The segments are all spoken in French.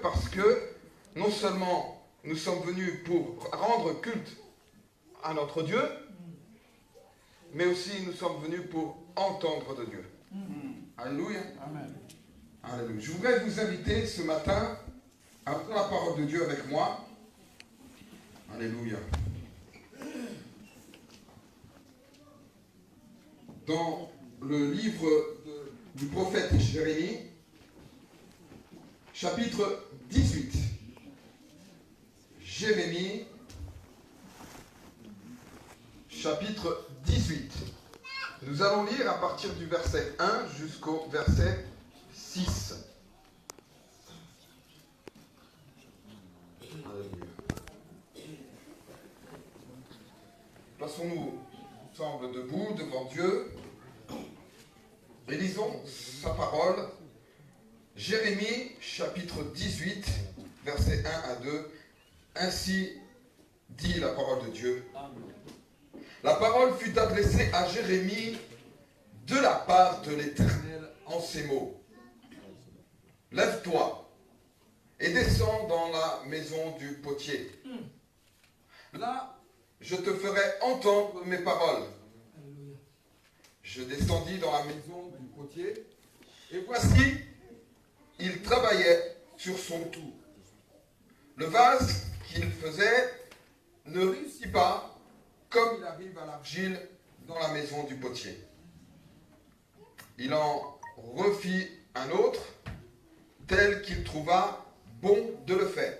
parce que non seulement nous sommes venus pour rendre culte à notre Dieu, mais aussi nous sommes venus pour entendre de Dieu. Alléluia. Amen. Alléluia. Je voudrais vous inviter ce matin à prendre la parole de Dieu avec moi. Alléluia. Dans le livre du prophète Jérémie, chapitre 18. Jérémie, chapitre 18. Nous allons lire à partir du verset 1 jusqu'au verset 6. Plaçons-nous ensemble debout devant Dieu et lisons sa parole. Jérémie, chapitre 18, versets 1 à 2. Ainsi dit la parole de Dieu. La parole fut adressée à Jérémie de la part de l'Éternel en ces mots. Lève-toi et descends dans la maison du potier. Là, je te ferai entendre mes paroles. Je descendis dans la maison du potier, et voici, il travaillait sur son tour. Le vase qu'il faisait ne réussit pas, comme il arrive à l'argile dans la maison du potier. Il en refit un autre, tel qu'il trouva bon de le faire.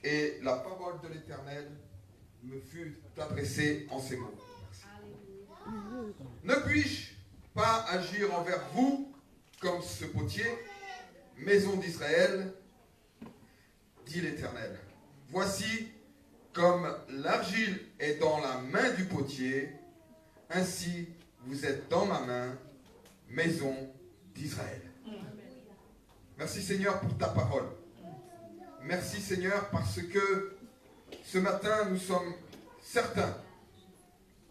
Et la parole de l'Éternel me fut adressée en ces mots. Ne puis-je pas agir envers vous comme ce potier, maison d'Israël, dit l'Éternel. Voici, comme l'argile est dans la main du potier, ainsi vous êtes dans ma main, maison d'Israël. Merci Seigneur pour ta parole. Merci Seigneur parce que ce matin nous sommes certains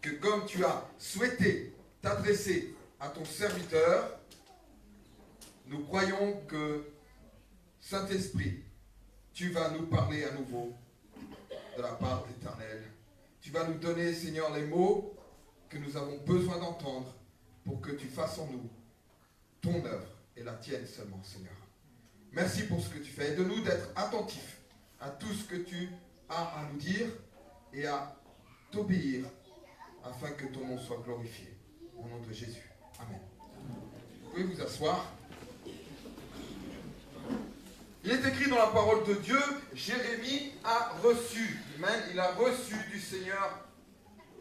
que comme tu as souhaité t'adresser à ton serviteur, nous croyons que Saint-Esprit, tu vas nous parler à nouveau de la part de l'Éternel. Tu vas nous donner, Seigneur, les mots que nous avons besoin d'entendre pour que tu fasses en nous ton œuvre et la tienne seulement, Seigneur. Merci pour ce que tu fais. Aide-nous d'être attentifs à tout ce que tu as à nous dire et à t'obéir afin que ton nom soit glorifié. Au nom de Jésus. Amen. Vous pouvez vous asseoir. Il est écrit dans la parole de Dieu, Jérémie a reçu, amen, il a reçu du Seigneur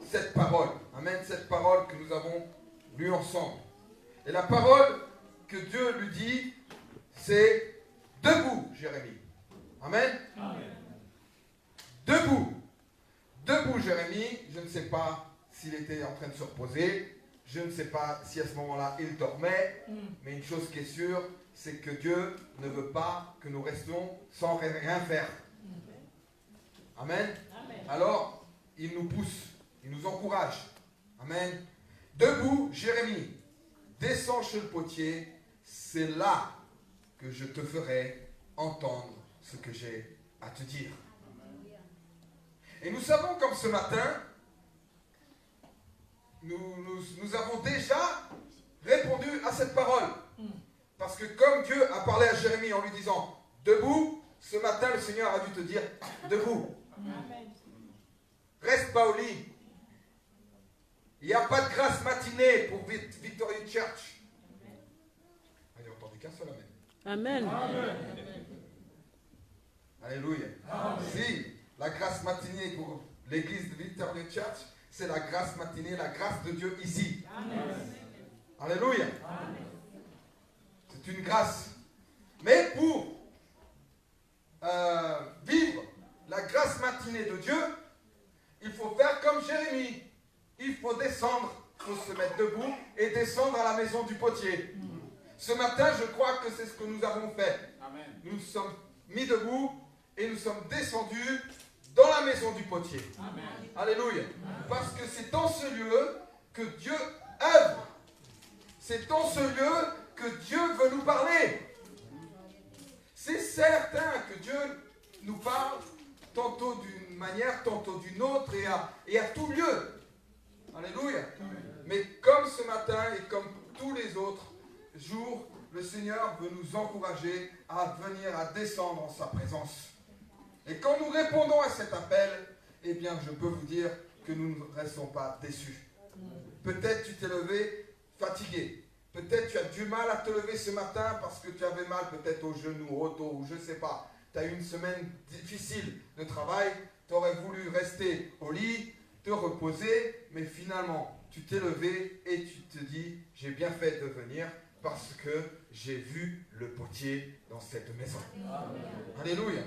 cette parole. Amen, cette parole que nous avons lue ensemble. Et la parole que Dieu lui dit, c'est debout, Jérémie. Amen. Amen. Debout. Debout, Jérémie. Je ne sais pas s'il était en train de se reposer. Je ne sais pas si à ce moment-là, il dormait. Mais une chose qui est sûre, c'est que Dieu ne veut pas que nous restions sans rien faire. Amen. Amen. Alors, il nous pousse, il nous encourage. Amen. Debout, Jérémie. Descends chez le potier. C'est là que je te ferai entendre ce que j'ai à te dire. Et nous savons comme ce matin, nous avons déjà répondu à cette parole. Parce que comme Dieu a parlé à Jérémie en lui disant « Debout », ce matin le Seigneur a dû te dire « Debout ». Reste pas au lit. Il n'y a pas de grâce matinée pour Victory Church. Il n'y a entendu qu'un seul amen. Amen. Amen. Alléluia. Si la grâce matinée pour l'église de Victory Church, c'est la grâce matinée, la grâce de Dieu ici. Amen. Alléluia. C'est une grâce. Mais pour vivre la grâce matinée de Dieu, il faut faire comme Jérémie. Il faut descendre, il faut se mettre debout et descendre à la maison du potier. Ce matin, je crois que c'est ce que nous avons fait. Amen. Nous nous sommes mis debout et nous sommes descendus dans la maison du potier. Amen. Alléluia. Parce que c'est dans ce lieu que Dieu œuvre. C'est dans ce lieu que Dieu veut nous parler. certain que Dieu nous parle tantôt d'une manière, tantôt d'une autre et à tout lieu. Alléluia. Mais comme ce matin et comme tous les autres jours, le Seigneur veut nous encourager à venir, à descendre en sa présence. Et quand nous répondons à cet appel, eh bien, je peux vous dire que nous ne restons pas déçus. Peut-être tu t'es levé fatigué. Peut-être tu as du mal à te lever ce matin parce que tu avais mal peut-être au genou, au dos, ou je ne sais pas. Tu as eu une semaine difficile de travail. Tu aurais voulu rester au lit, te reposer, mais finalement, tu t'es levé et tu te dis, j'ai bien fait de venir parce que j'ai vu le potier dans cette maison. Amen. Alléluia.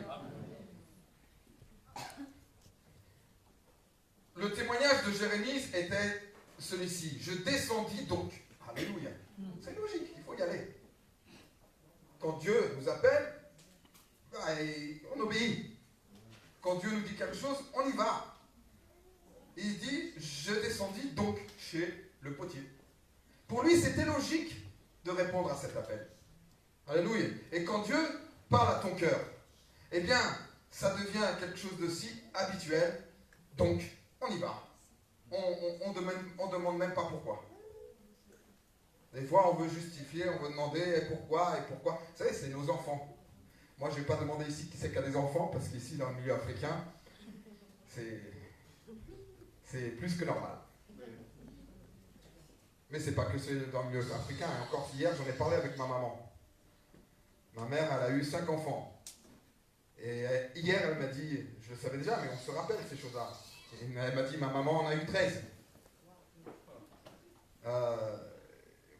Le témoignage de Jérémie était celui-ci. Je descendis donc. Alléluia. C'est logique, il faut y aller. Quand Dieu nous appelle, on obéit. Quand Dieu nous dit quelque chose, on y va. Il dit, je descendis donc chez le potier. Pour lui, c'était logique de répondre à cet appel. Alléluia. Et quand Dieu parle à ton cœur, eh bien, ça devient quelque chose de si habituel. Donc, on y va. On demande même pas pourquoi. Des fois, on veut justifier, on veut demander pourquoi. Vous savez, c'est nos enfants. Moi, je ne vais pas demander ici qui c'est qui a des enfants, parce qu'ici, dans le milieu africain, c'est plus que normal. Mais c'est pas que c'est dans le milieu africain. Et encore hier, j'en ai parlé avec ma maman. Ma mère, elle a eu 5 enfants. Et hier, elle m'a dit, je le savais déjà, mais on se rappelle ces choses-là. Et elle m'a dit, ma maman en a eu 13.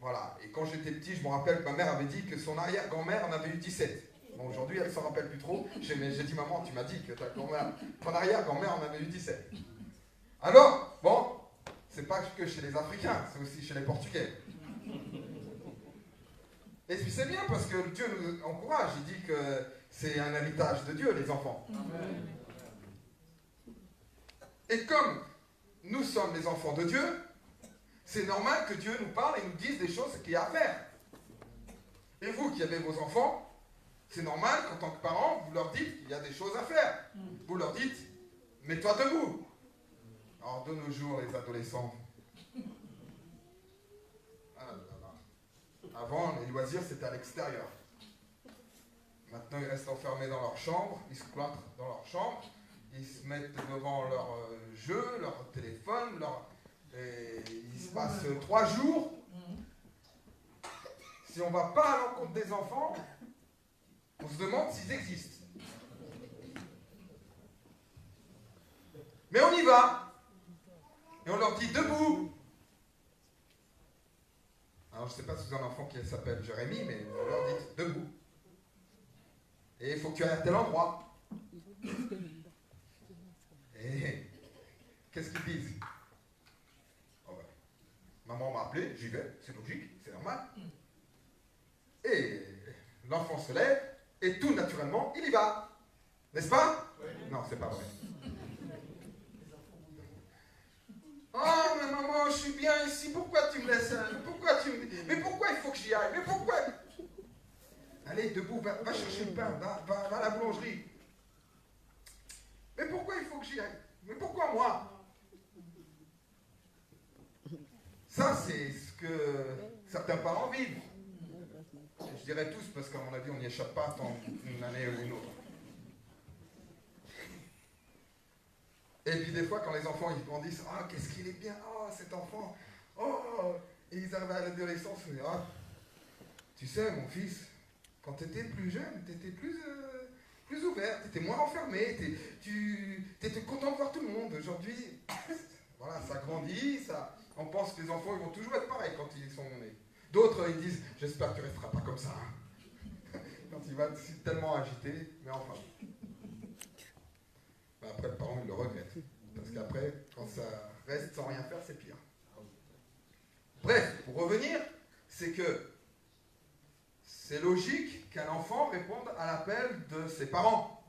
Voilà. Et quand j'étais petit, je me rappelle que ma mère avait dit que son arrière-grand-mère en avait eu 17. Bon, aujourd'hui, elle ne s'en rappelle plus trop. J'ai dit, maman, tu m'as dit que ton arrière-grand-mère en avait eu 17. Alors, bon, c'est pas que chez les Africains, c'est aussi chez les Portugais. Et puis c'est bien parce que Dieu nous encourage. Il dit que c'est un héritage de Dieu, les enfants. Amen. Et comme nous sommes les enfants de Dieu, c'est normal que Dieu nous parle et nous dise des choses qu'il y a à faire. Et vous qui avez vos enfants, c'est normal qu'en tant que parent, vous leur dites qu'il y a des choses à faire. Vous leur dites, mets-toi debout. Alors de nos jours, les adolescents, avant, les loisirs, c'était à l'extérieur. Maintenant, ils restent enfermés dans leur chambre, ils se cloîtrent dans leur chambre, ils se mettent devant leur jeu, leur téléphone, et il se passe 3 jours. Si on ne va pas à l'encontre des enfants, on se demande s'ils existent. Mais on y va. Et on leur dit debout. Alors je ne sais pas si vous avez un enfant qui s'appelle Jérémie, mais vous leur dites debout. Et il faut que tu ailles à tel endroit. Et qu'est-ce qu'ils disent? Oh ben, maman m'a appelé, j'y vais, c'est logique, c'est normal. Et l'enfant se lève, et tout naturellement, il y va. N'est-ce pas? Oui. Non, c'est pas vrai. Oh, mais maman, je suis bien ici, pourquoi tu me laisses? Mais pourquoi il faut que j'y aille? Mais pourquoi? Allez, debout, va chercher le pain, va à la boulangerie. Mais pourquoi il faut que j'y aille? Mais pourquoi moi? Ça, c'est ce que certains parents vivent. Je dirais tous, parce qu'à mon avis, on n'y échappe pas tant une année ou une autre. Et puis des fois, quand les enfants ils grandissent, ah, qu'est-ce qu'il est bien, oh, cet enfant, oh, et ils arrivent à l'adolescence, on dit, ah, tu sais, mon fils, quand tu étais plus jeune, tu étais plus ouvert, tu étais moins enfermé, tu étais content de voir tout le monde. Aujourd'hui, voilà, ça grandit, on pense que les enfants ils vont toujours être pareils quand ils sont nés. D'autres, ils disent, j'espère que tu ne resteras pas comme ça. Quand il va être tellement agité, mais enfin. Après, le parent, il le regrette. Parce qu'après, quand ça reste sans rien faire, c'est pire. Bref, pour revenir, c'est que c'est logique qu'un enfant réponde à l'appel de ses parents,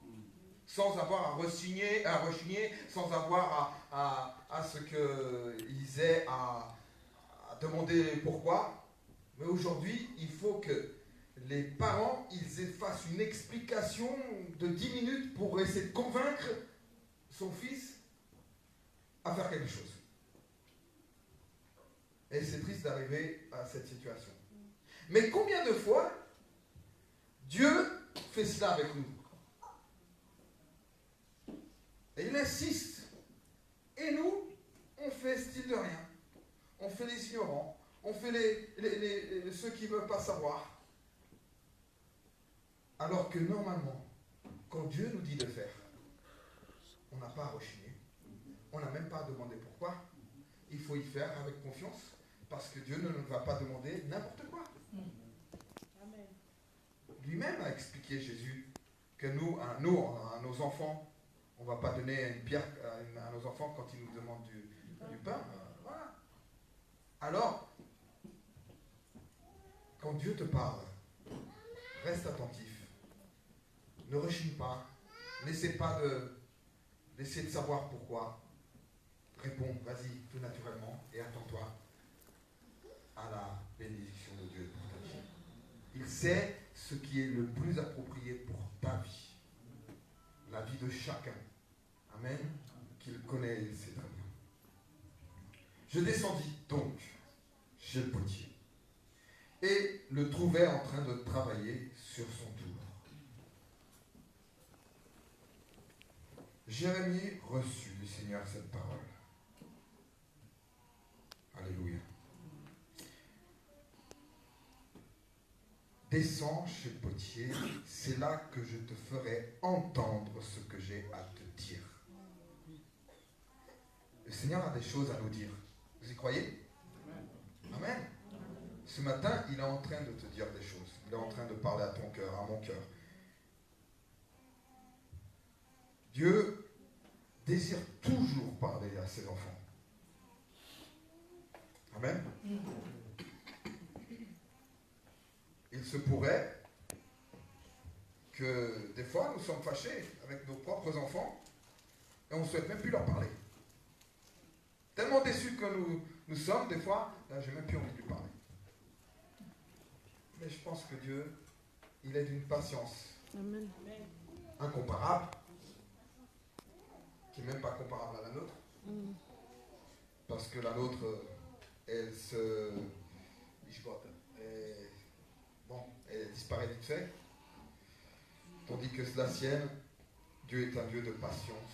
sans avoir à rechigner, sans avoir à ce qu'ils aient à demander pourquoi. Mais aujourd'hui, il faut que les parents, ils fassent une explication de 10 minutes pour essayer de convaincre son fils à faire quelque chose. Et c'est triste d'arriver à cette situation. Mais combien de fois Dieu fait cela avec nous? Et il insiste. Et nous, on fait style de rien. On fait les ignorants. On fait ceux qui ne veulent pas savoir. Alors que normalement, quand Dieu nous dit de faire, on n'a pas à rechigner. On n'a même pas à demander pourquoi. Il faut y faire avec confiance. Parce que Dieu ne nous va pas demander n'importe quoi. Amen. Lui-même a expliqué, Jésus, que à nos enfants, on ne va pas donner une pierre à nos enfants quand ils nous demandent du pain. Voilà. Alors, quand Dieu te parle, reste attentif. Ne rechigne pas. N'essaie pas d'essayer de savoir pourquoi. Réponds, vas-y, tout naturellement, et attends-toi à la bénédiction de Dieu pour ta vie. Il sait ce qui est le plus approprié pour ta vie. La vie de chacun. Amen. Qu'il connaît, il sait très bien. Je descendis donc chez le potier et le trouvai en train de travailler sur son tour. Jérémie reçut du Seigneur cette parole. Alléluia. Descends chez le potier, c'est là que je te ferai entendre ce que j'ai à te dire. Le Seigneur a des choses à nous dire. Vous y croyez? Amen. Ce matin, il est en train de te dire des choses. Il est en train de parler à ton cœur, à mon cœur. Dieu désire toujours parler à ses enfants. Amen. Il se pourrait que des fois nous sommes fâchés avec nos propres enfants et on ne souhaite même plus leur parler. Tellement déçus que nous sommes, des fois, là, j'ai même plus envie de lui parler. Mais je pense que Dieu, il est d'une patience incomparable, qui n'est même pas comparable à la nôtre. Parce que la nôtre, elle disparaît vite fait. Tandis que la sienne, Dieu est un Dieu de patience,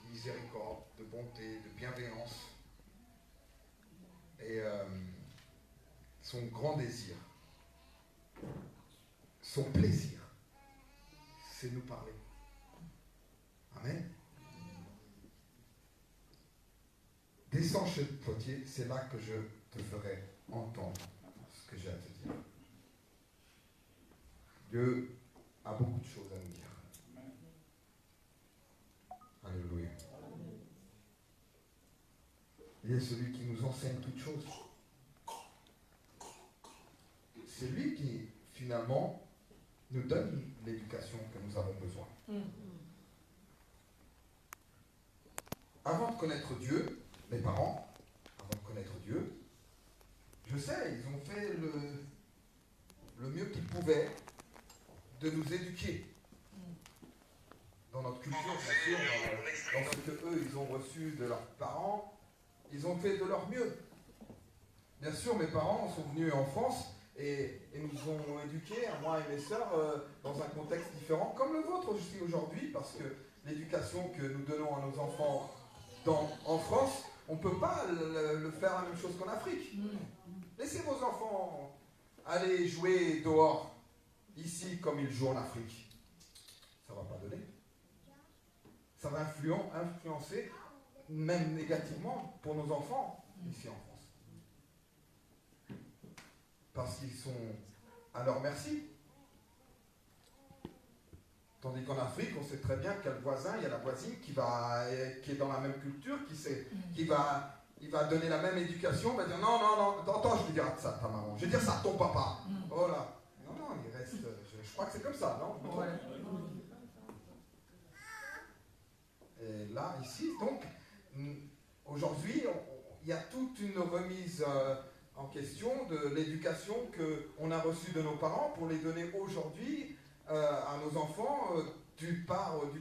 de miséricorde, de bonté, de bienveillance. Et son grand désir, son plaisir, c'est nous parler. Amen. Descends chez le potier, c'est là que je te ferai entendre ce que j'ai à te dire. Dieu a beaucoup de choses à nous dire. Alléluia. Il est celui qui nous enseigne toutes choses. C'est lui qui, finalement, nous donne l'éducation que nous avons besoin. Avant de connaître Dieu, les parents, avant de connaître Dieu, je sais, ils ont fait le mieux qu'ils pouvaient de nous éduquer. Dans notre culture, bien sûr, dans ce que eux, ils ont reçu de leurs parents, ils ont fait de leur mieux. Bien sûr, mes parents sont venus en France et nous ont éduqués, moi et mes sœurs, dans un contexte différent, comme le vôtre aussi aujourd'hui, parce que l'éducation que nous donnons à nos enfants en France, on ne peut pas le faire la même chose qu'en Afrique. Laissez vos enfants aller jouer dehors, ici, comme ils jouent en Afrique. Ça ne va pas donner. Ça va influencer, même négativement, pour nos enfants, ici en France. Parce qu'ils sont à leur merci. Tandis qu'en Afrique, on sait très bien qu'il y a le voisin, il y a la voisine qui est dans la même culture, il va donner la même éducation, il va dire non, attends, je vais dire ça à ta maman, je vais dire ça à ton papa. Oh là, non, il reste, je crois que c'est comme ça, non? Ouais. Et là, ici, donc, aujourd'hui, il y a toute une remise en question de l'éducation qu'on a reçue de nos parents pour les donner aujourd'hui à nos enfants du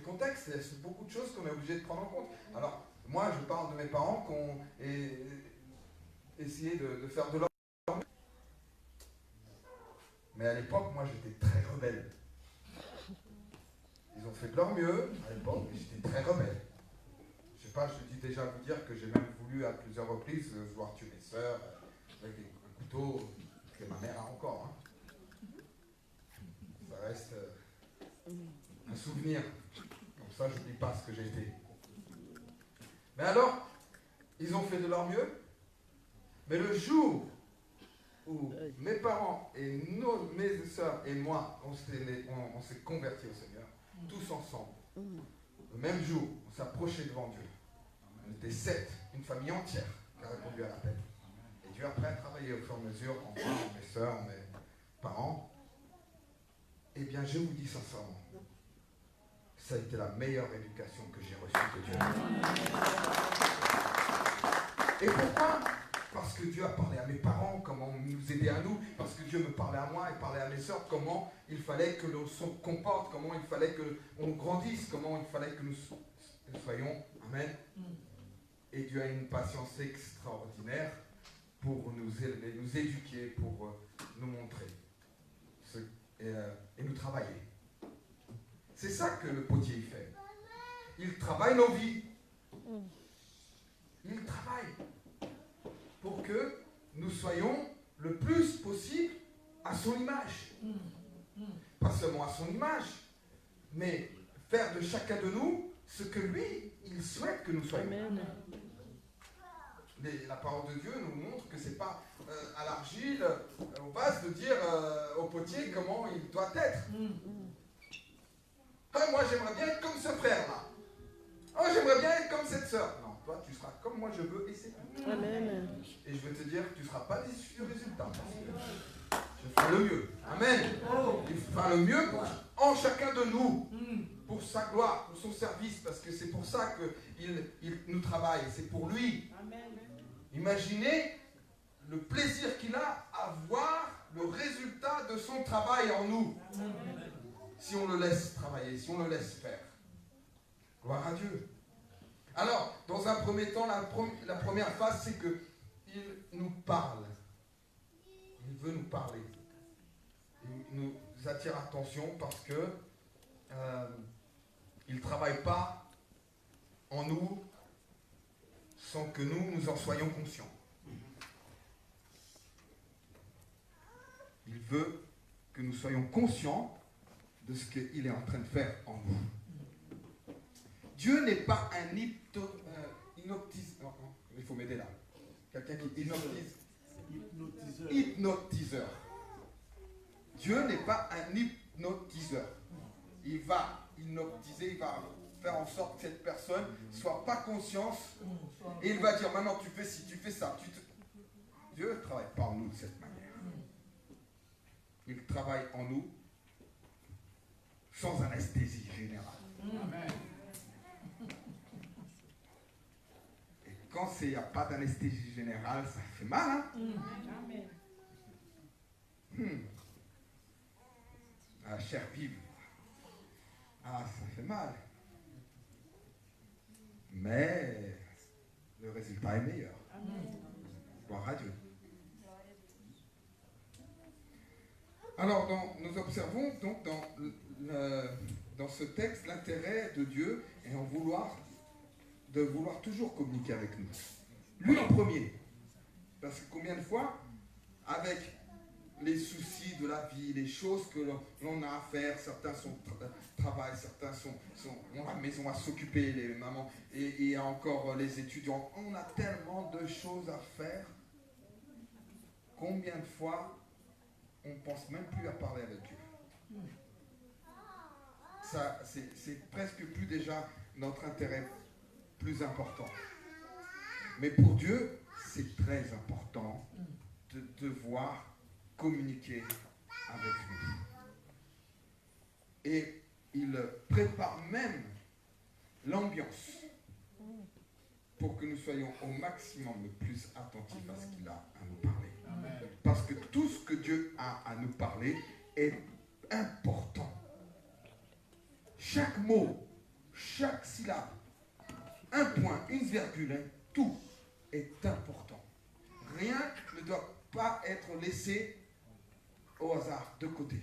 contexte. Il y a beaucoup de choses qu'on est obligé de prendre en compte. Alors, moi, je parle de mes parents qui ont essayé de faire de leur mieux. Mais à l'époque, moi, j'étais très rebelle. Ils ont fait de leur mieux à l'époque, mais j'étais très rebelle. Je sais pas, je dis déjà vous dire que j'ai même voulu à plusieurs reprises voir tuer mes sœurs avec un couteau que ma mère a encore. Hein. Ça reste un souvenir. Comme ça, je n'oublie pas ce que j'ai été. Mais alors, ils ont fait de leur mieux. Mais le jour où mes parents et mes sœurs et moi, on s'est convertis au Seigneur, tous ensemble, le même jour, on s'approchait devant Dieu. On était 7, une famille entière qui a répondu à l'appel. Et Dieu après a travaillé au fur et à mesure en moi, en mes sœurs, en mes parents. Eh bien, je vous dis sincèrement, ça a été la meilleure éducation que j'ai reçue de Dieu. Et pourquoi ? Parce que Dieu a parlé à mes parents, comment nous aider à nous, parce que Dieu me parlait à moi et parlait à mes sœurs, comment il fallait que l'on se comporte, comment il fallait qu'on grandisse, comment il fallait que nous soyons. Amen. Et Dieu a une patience extraordinaire pour nous élever, nous éduquer, pour nous montrer et nous travailler. C'est ça que le potier fait. Il travaille nos vies. Il travaille pour que nous soyons le plus possible à son image. Pas seulement à son image, mais faire de chacun de nous ce que lui, il souhaite que nous soyons. Amen. La parole de Dieu nous montre que ce n'est pas à l'argile, au vase, de dire au potier comment il doit être. Ah, moi, j'aimerais bien être comme ce frère-là. Oh, j'aimerais bien être comme cette sœur. Non, toi, tu seras comme moi je veux et c'est tout. Amen. Et je veux te dire que tu ne seras pas déçu du résultat. Parce que je ferai le mieux. Amen. Il fera le mieux en chacun de nous. Pour sa gloire, pour son service. Parce que c'est pour ça qu'il nous travaille. C'est pour lui. Amen. Imaginez le plaisir qu'il a à voir le résultat de son travail en nous. Amen. Si on le laisse travailler, si on le laisse faire. Gloire à Dieu. Alors, dans un premier temps, la première phase, c'est qu'il nous parle. Il veut nous parler. Il nous attire l'attention parce que il ne travaille pas en nous sans que nous en soyons conscients. Il veut que nous soyons conscients de ce qu'il est en train de faire en nous. Dieu n'est pas un hypnotiseur. Il faut m'aider là. Quelqu'un qui hypnotiseur. Dieu n'est pas un hypnotiseur. Il va hypnotiser, il va faire en sorte que cette personne ne soit pas consciente. Et il va dire, maintenant tu fais ci, tu fais ça. Dieu ne travaille pas en nous de cette manière. Il travaille en nous sans anesthésie générale. Amen. Et quand il n'y a pas d'anesthésie générale, ça fait mal. Hein? La chair vive. Ah, ça fait mal. Mais le résultat est meilleur. Gloire à Dieu. Alors, nous observons donc dans ce texte l'intérêt de Dieu et de vouloir toujours communiquer avec nous. Lui en premier. Parce que combien de fois, avec les soucis de la vie, les choses que l'on a à faire, certains sont travail, certains ont la maison à s'occuper, les mamans, et il y a encore les étudiants. On a tellement de choses à faire. Combien de fois on ne pense même plus à parler avec Dieu. Ça, c'est presque plus déjà notre intérêt plus important. Mais pour Dieu, c'est très important de devoir communiquer avec nous. Et il prépare même l'ambiance pour que nous soyons au maximum le plus attentifs à ce qu'il a à nous parler. Parce que tout ce que Dieu a à nous parler est important. Chaque mot, chaque syllabe, un point, une virgule, tout est important. Rien ne doit pas être laissé au hasard, de côté.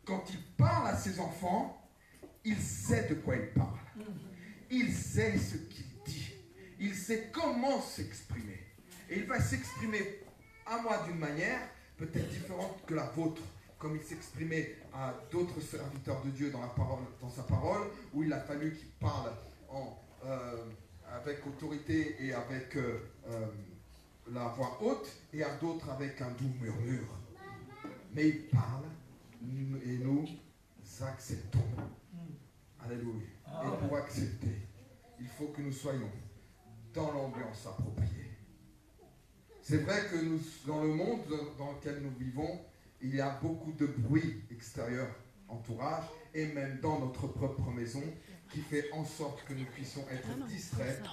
Quand il parle à ses enfants, il sait de quoi il parle. Il sait ce qu'il dit. Il sait comment s'exprimer. Et il va s'exprimer à moi d'une manière peut-être différente que la vôtre, comme il s'exprimait à d'autres serviteurs de Dieu dans sa parole, où il a fallu qu'il parle avec autorité et avec la voix haute, et à d'autres avec un doux murmure. Mais il parle et nous acceptons. Alléluia. Et pour accepter, il faut que nous soyons dans l'ambiance appropriée. C'est vrai que dans le monde dans lequel nous vivons, il y a beaucoup de bruit extérieur, entourage, et même dans notre propre maison, qui fait en sorte que nous puissions être distraits,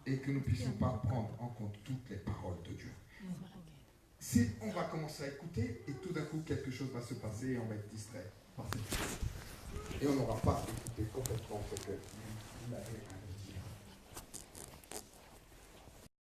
et que nous ne puissions pas prendre en compte toutes les paroles de Dieu. Si on va commencer à écouter, et tout d'un coup quelque chose va se passer et on va être distrait par cette chose. Et on n'aura pas écouté complètement ce qu'il avait à nous